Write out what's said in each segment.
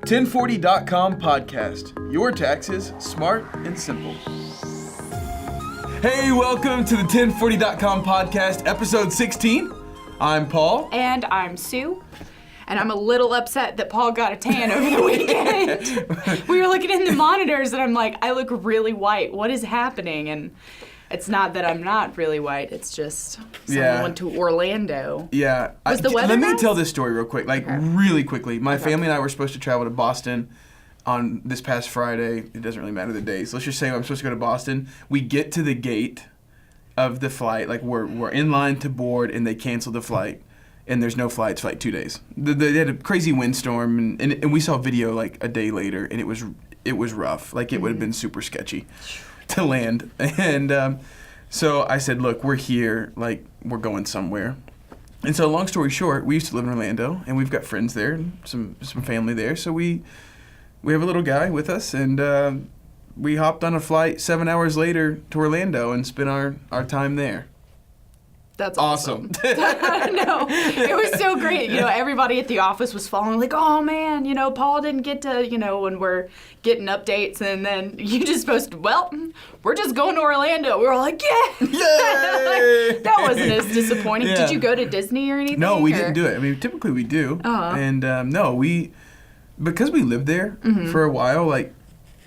1040.com podcast. Your taxes, smart and simple. Hey, welcome to the 1040.com podcast, episode 16. I'm Paul. And I'm Sue. And I'm a little upset that Paul got a tan over the weekend. We were looking in the monitors and I'm like, I look really white. What is happening? And it's not that I'm not really white. It's just someone went to Orlando. Yeah. Was the weather Let nice? me tell this story real quick, really quickly. My family and I were supposed to travel to Boston on this past Friday. It doesn't really matter the days. Let's just say I'm supposed to go to Boston. We get to the gate of the flight, like we're in line to board, and they canceled the flight. And there's no flights for like 2 days. They had a crazy windstorm, and we saw video like a day later, and it was rough. Like it would have been super sketchy to land. And so I said, look, we're here, like we're going somewhere. And so long story short, we used to live in Orlando, and we've got friends there, and some family there. So we have a little guy with us, and we hopped on a flight 7 hours later to Orlando and spent our time there. That's awesome. No, it was so great. You know, everybody at the office was following, like, oh man, you know, Paul didn't get to, you know, when we're getting updates, and then you just posted, well, we're just going to Orlando. We were all like, yeah. Yay! That wasn't as disappointing. Yeah. Did you go to Disney or anything? No, we didn't do it. I mean, typically we do. Uh-huh. And because we lived there for a while, like,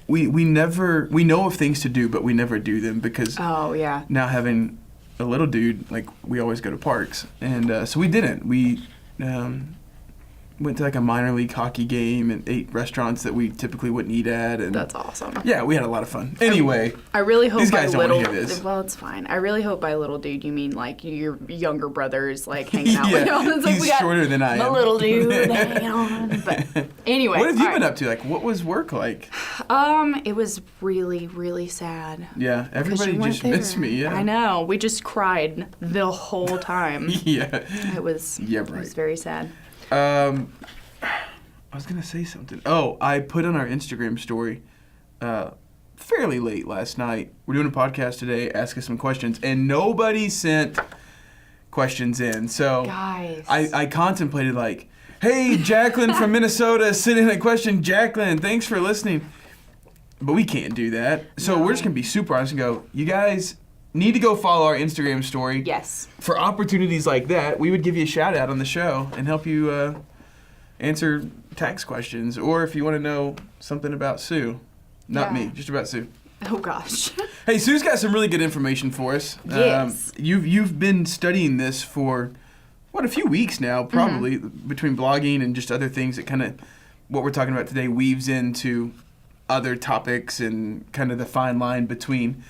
we know of things to do, but we never do them because now having a little dude, like, we always go to parks. And so we didn't. We went to, like, a minor league hockey game and ate restaurants that we typically wouldn't eat at. And that's awesome. Yeah, we had a lot of fun. Anyway, I really hope these guys by don't little, want to hear this. Well, it's fine. I really hope by little dude you mean, like, your younger brothers, like, hanging out with Yeah, you. It's like, he's we got shorter than I am. My little dude hanging on. But anyway. What have you been up to? Like, what was work like? It was really, really sad. Yeah, everybody just missed me, yeah. I know. We just cried the whole time. Yeah. It was very sad. I was going to say something. Oh, I put on our Instagram story fairly late last night. We're doing a podcast today, ask us some questions, and nobody sent questions in. So guys, I contemplated, like, hey, Jacqueline from Minnesota sent in a question. Jacqueline, thanks for listening. But we can't do that. So we're just going to be super honest and go, you guys need to go follow our Instagram story. Yes. For opportunities like that, we would give you a shout out on the show and help you answer tax questions, or if you want to know something about Sue. Not me, just about Sue. Oh gosh. Hey, Sue's got some really good information for us. Yes. You've been studying this for a few weeks now, probably, between blogging and just other things that kind of what we're talking about today weaves into other topics and kind of the fine line between.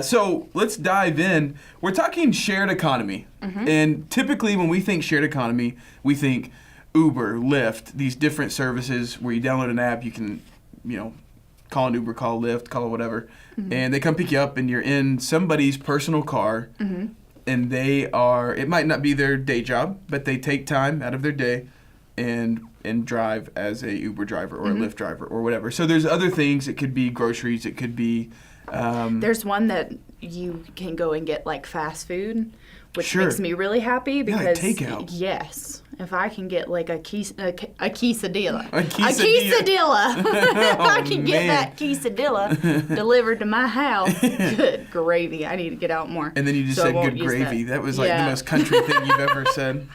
So let's dive in. We're talking shared economy. And typically when we think shared economy, we think Uber, Lyft, these different services where you download an app, you can, call an Uber, call a Lyft, call a whatever, and they come pick you up and you're in somebody's personal car, and it might not be their day job, but they take time out of their day and drive as a Uber driver or a Lyft driver or whatever. So there's other things. It could be groceries. It could be... there's one that you can go and get, like, fast food, which Sure. makes me really happy because... Yeah, takeout. Yes. If I can get, like, a quesadilla. A quesadilla. If I can get that quesadilla delivered to my house, good gravy. I need to get out more. And then you just So I said won't good use gravy. That was like the Yeah. most country thing you've ever said.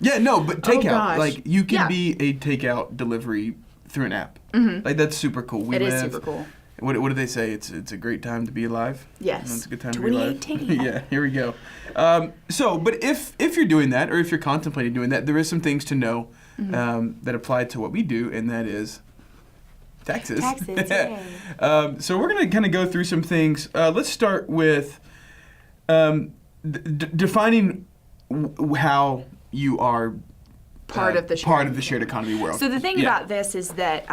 Yeah, no, but takeout. gosh. Like, you can Yeah. be a takeout delivery through an app. Like, that's super cool. It is super cool. What do they say? It's a great time to be alive? Yes. It's a good time to be alive. 2018. Yeah, here we go. But if you're doing that, or if you're contemplating doing that, there is some things to know that apply to what we do, and that is taxes. Taxes, yay. So we're going to kind of go through some things. Let's start with defining how you are part of the shared economy world. So the thing about this is that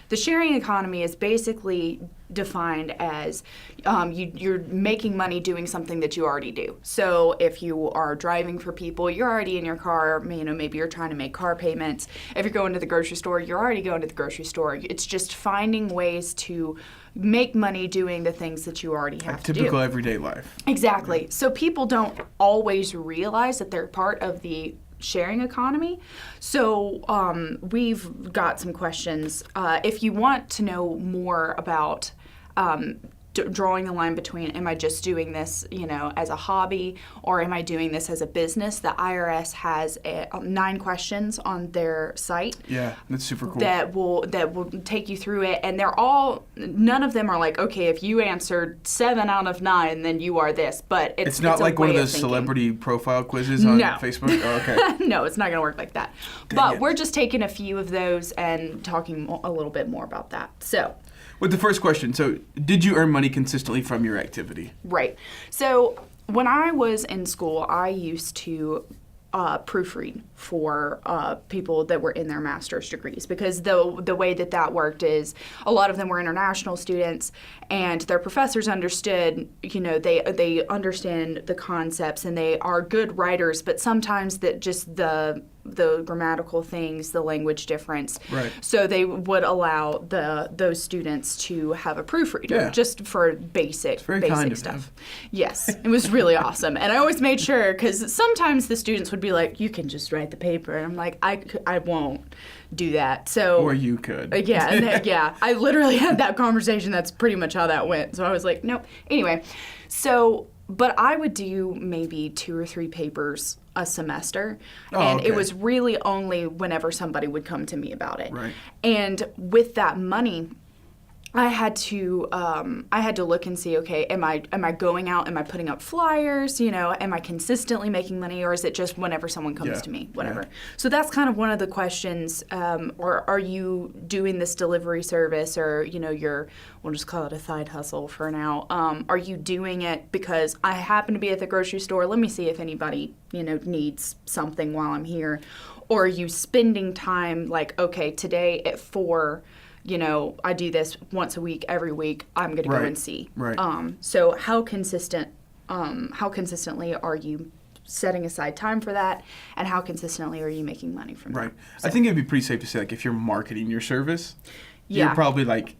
the sharing economy is basically defined as you're making money doing something that you already do. So if you are driving for people, you're already in your car. Maybe you're trying to make car payments. If you're going to the grocery store, you're already going to the grocery store. It's just finding ways to make money doing the things that you already have to do. Typical everyday life. Exactly. So people don't always realize that they're part of the sharing economy. So we've got some questions. If you want to know more about drawing the line between, am I just doing this, as a hobby, or am I doing this as a business? The IRS has 9 questions on their site. Yeah, that's super cool. That will take you through it, and none of them are like, okay, if you answered 7 out of 9, then you are this. But it's not like one of those celebrity profile quizzes on Facebook. Oh, okay. No, it's not going to work like that. But we're just taking a few of those and talking a little bit more about that. So. With the first question, so did you earn money consistently from your activity? Right. So when I was in school, I used to proofread for people that were in their master's degrees, because the way that worked is a lot of them were international students, and their professors understood, they understand the concepts and they are good writers, but sometimes that just the grammatical things, the language difference. Right. So they would allow those students to have a proofreader just for basic stuff. Yes, it was really awesome. And I always made sure, because sometimes the students would be like, you can just write the paper. And I'm like, I won't do that. So or you could. Yeah. I literally had that conversation. That's pretty much how that went. So I was like, nope. Anyway, but I would do maybe 2 or 3 papers a semester, and it was really only whenever somebody would come to me about it. Right. And with that money, I had to look and see, okay, am I going out, am I putting up flyers, am I consistently making money, or is it just whenever someone comes to me, whatever. So that's kind of one of the questions, or are you doing this delivery service, or, we'll just call it a side hustle for now. Are you doing it because I happen to be at the grocery store, let me see if anybody, needs something while I'm here, or are you spending time like, okay, today at 4, I do this once a week, every week, I'm going to go and see. Right. So how consistently are you setting aside time for that, and how consistently are you making money from that? Right. So. I think it'd be pretty safe to say, like, if you're marketing your service, you're probably, like,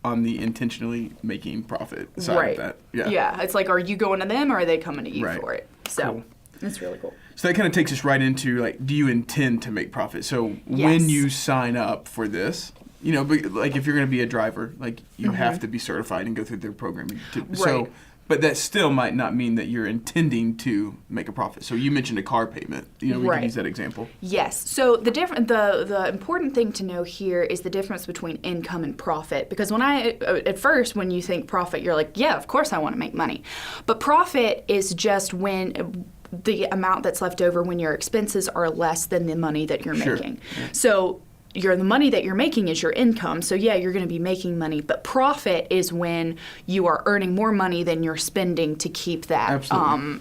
on the intentionally making profit side of that. Yeah. Yeah. It's like, are you going to them, or are they coming to you for it? So cool. It's really cool. So that kind of takes us right into, like, do you intend to make profit? So when you sign up for this, like if you're going to be a driver, like you have to be certified and go through their programming. So, but that still might not mean that you're intending to make a profit. So you mentioned a car payment. We can use that example. Yes. So the important thing to know here is the difference between income and profit. Because at first when you think profit, you're like, yeah, of course I want to make money. But profit is just when the amount that's left over when your expenses are less than the money that you're making. Yeah. So the money that you're making is your income. So yeah, you're going to be making money, but profit is when you are earning more money than you're spending to keep that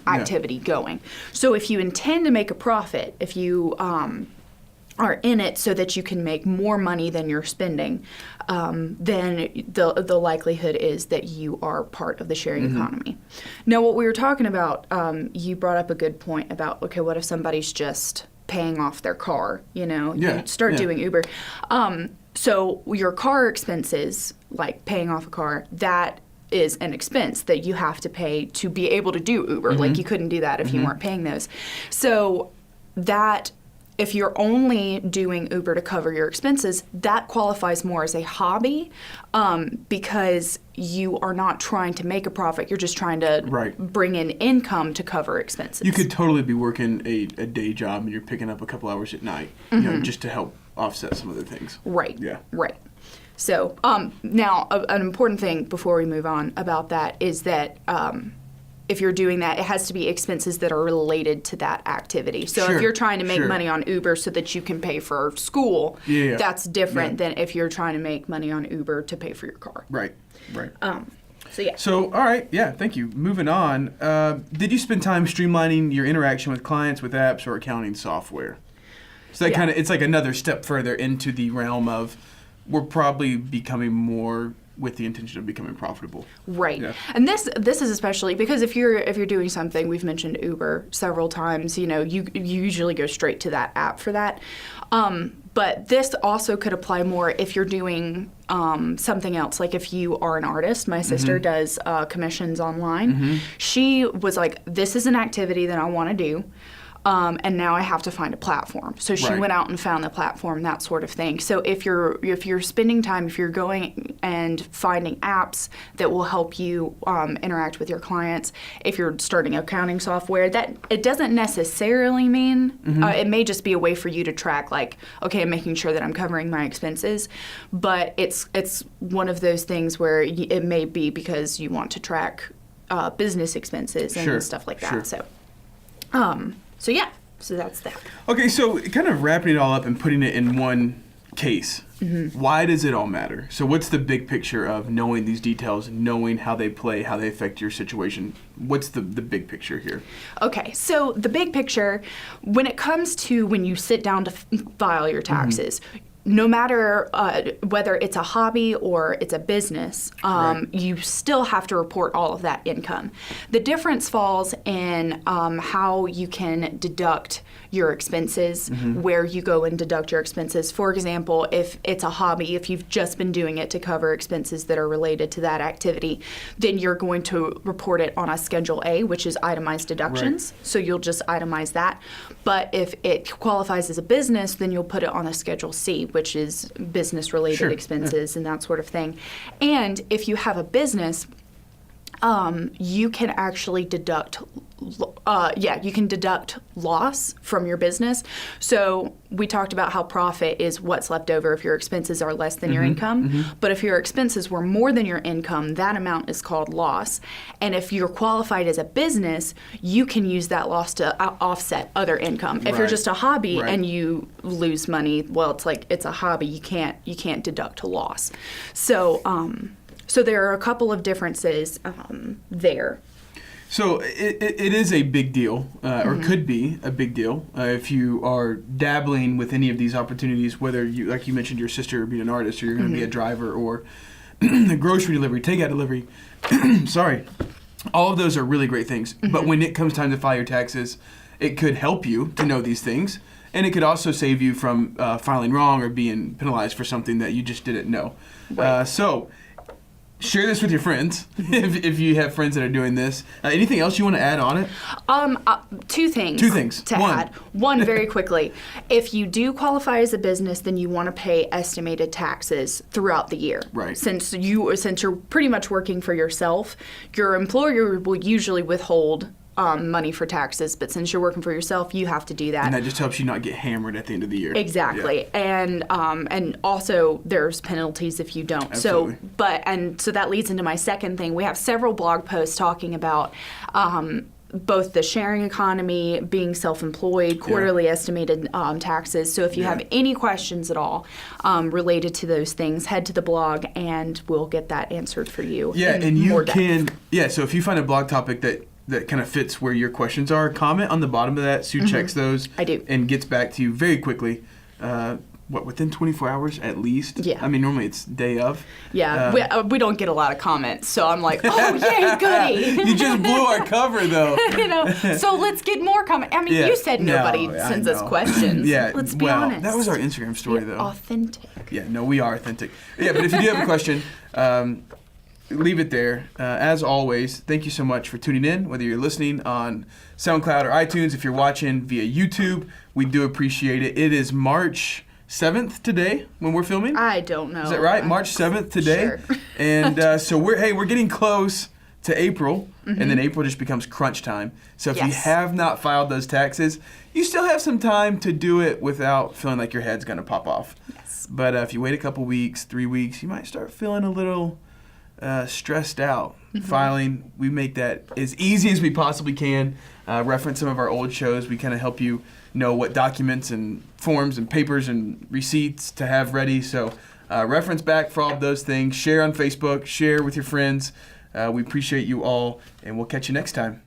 activity going. So if you intend to make a profit, if you are in it so that you can make more money than you're spending, then the likelihood is that you are part of the sharing economy. Now, what we were talking about, you brought up a good point about, okay, what if somebody's just paying off their car, you start doing Uber. So your car expenses, like paying off a car, that is an expense that you have to pay to be able to do Uber. Like you couldn't do that if you weren't paying those. So that, if you're only doing Uber to cover your expenses, that qualifies more as a hobby, because you are not trying to make a profit. You're just trying to bring in income to cover expenses. You could totally be working a day job and you're picking up a couple hours at night, just to help offset some other things. Right. Yeah. Right. So now an important thing before we move on about that is that if you're doing that, it has to be expenses that are related to that activity. So if you're trying to make money on Uber so that you can pay for school, that's different than if you're trying to make money on Uber to pay for your car. Right. So all right, thank you. Moving on, did you spend time streamlining your interaction with clients with apps or accounting software? So that kind of, it's like another step further into the realm of we're probably becoming more with the intention of becoming profitable. Right. Yeah. And this is especially because if you're doing something, we've mentioned Uber several times, you usually go straight to that app for that. But this also could apply more if you're doing something else. Like if you are an artist, my sister does commissions online. She was like, this is an activity that I want to do. and now I have to find a platform. So she Right. went out and found the platform, that sort of thing. So if you're spending time, if you're going and finding apps that will help you interact with your clients, if you're starting accounting software, that it doesn't necessarily mean it may just be a way for you to track, like, okay, I'm making sure that I'm covering my expenses, but it's one of those things where it may be because you want to track business expenses and Sure, stuff like that. sure. So yeah, so that's that. Okay, so kind of wrapping it all up and putting it in one case. Why does it all matter? So what's the big picture of knowing these details, knowing how they play, how they affect your situation? What's the big picture here? Okay, so the big picture, when it comes to when you sit down to file your taxes, no matter whether it's a hobby or it's a business, Right. you still have to report all of that income. The difference falls in how you can deduct your expenses, where you go and deduct your expenses. For example, if it's a hobby, if you've just been doing it to cover expenses that are related to that activity, then you're going to report it on a Schedule A, which is itemized deductions. So you'll just itemize that. But if it qualifies as a business, then you'll put it on a Schedule C, which is business-related Sure, expenses and that sort of thing. And if you have a business, you can actually deduct you can deduct loss from your business. So we talked about how profit is what's left over if your expenses are less than your income. But if your expenses were more than your income, that amount is called loss. And if you're qualified as a business, you can use that loss to offset other income. If you're Right. just a hobby Right. and you lose money, well, it's like it's a hobby. You can't deduct a loss. So so there are a couple of differences there. So it is a big deal, or could be a big deal, if you are dabbling with any of these opportunities, whether you, like you mentioned, your sister being an artist, or you're going to be a driver, or a grocery delivery, takeout delivery. Sorry. All of those are really great things. But when it comes time to file your taxes, it could help you to know these things. And it could also save you from filing wrong or being penalized for something that you just didn't know. Right. So share this with your friends if you have friends that are doing this. Anything else you want to add on it? Two things. Two things. To One. add. One, very quickly. If you do qualify as a business, then you want to pay estimated taxes throughout the year. Right. Since you're pretty much working for yourself, your employer will usually withhold money for taxes, but since you're working for yourself, you have to do that. And that just helps you not get hammered at the end of the year. Exactly. Yeah. And also there's penalties if you don't. Absolutely. So that leads into my second thing. We have several blog posts talking about both the sharing economy, being self-employed, quarterly estimated taxes. So if you have any questions at all related to those things, head to the blog and we'll get that answered for you. Yeah, in and you more depth. can, so if you find a blog topic that kind of fits where your questions are, comment on the bottom of that. Sue checks those. I do. And gets back to you very quickly. Within 24 hours at least? Yeah. I mean, normally it's day of. Yeah, we don't get a lot of comments, so I'm like, oh, yay, goody. You just blew our cover, though. So let's get more comments. I mean, Yeah. you said nobody No, I sends us know. questions. Yeah, Let's be well, honest. that was our Instagram story, though. Authentic. Yeah, no, we are authentic. Yeah, but if you do have a question, leave it there. As always, thank you so much for tuning in, whether you're listening on SoundCloud or iTunes. If you're watching via YouTube, we do appreciate it. It is March 7th today when we're filming. I don't know. Is that right? March 7th today? Sure. And so we're getting close to April, and then April just becomes crunch time. So if you Yes. have not filed those taxes, you still have some time to do it without feeling like your head's going to pop off. Yes. But if you wait a couple weeks, 3 weeks, you might start feeling a little stressed out. Filing, we make that as easy as we possibly can. Reference some of our old shows. We kind of help you know what documents and forms and papers and receipts to have ready. So reference back for all of those things. Share on Facebook. Share with your friends. We appreciate you all, and we'll catch you next time.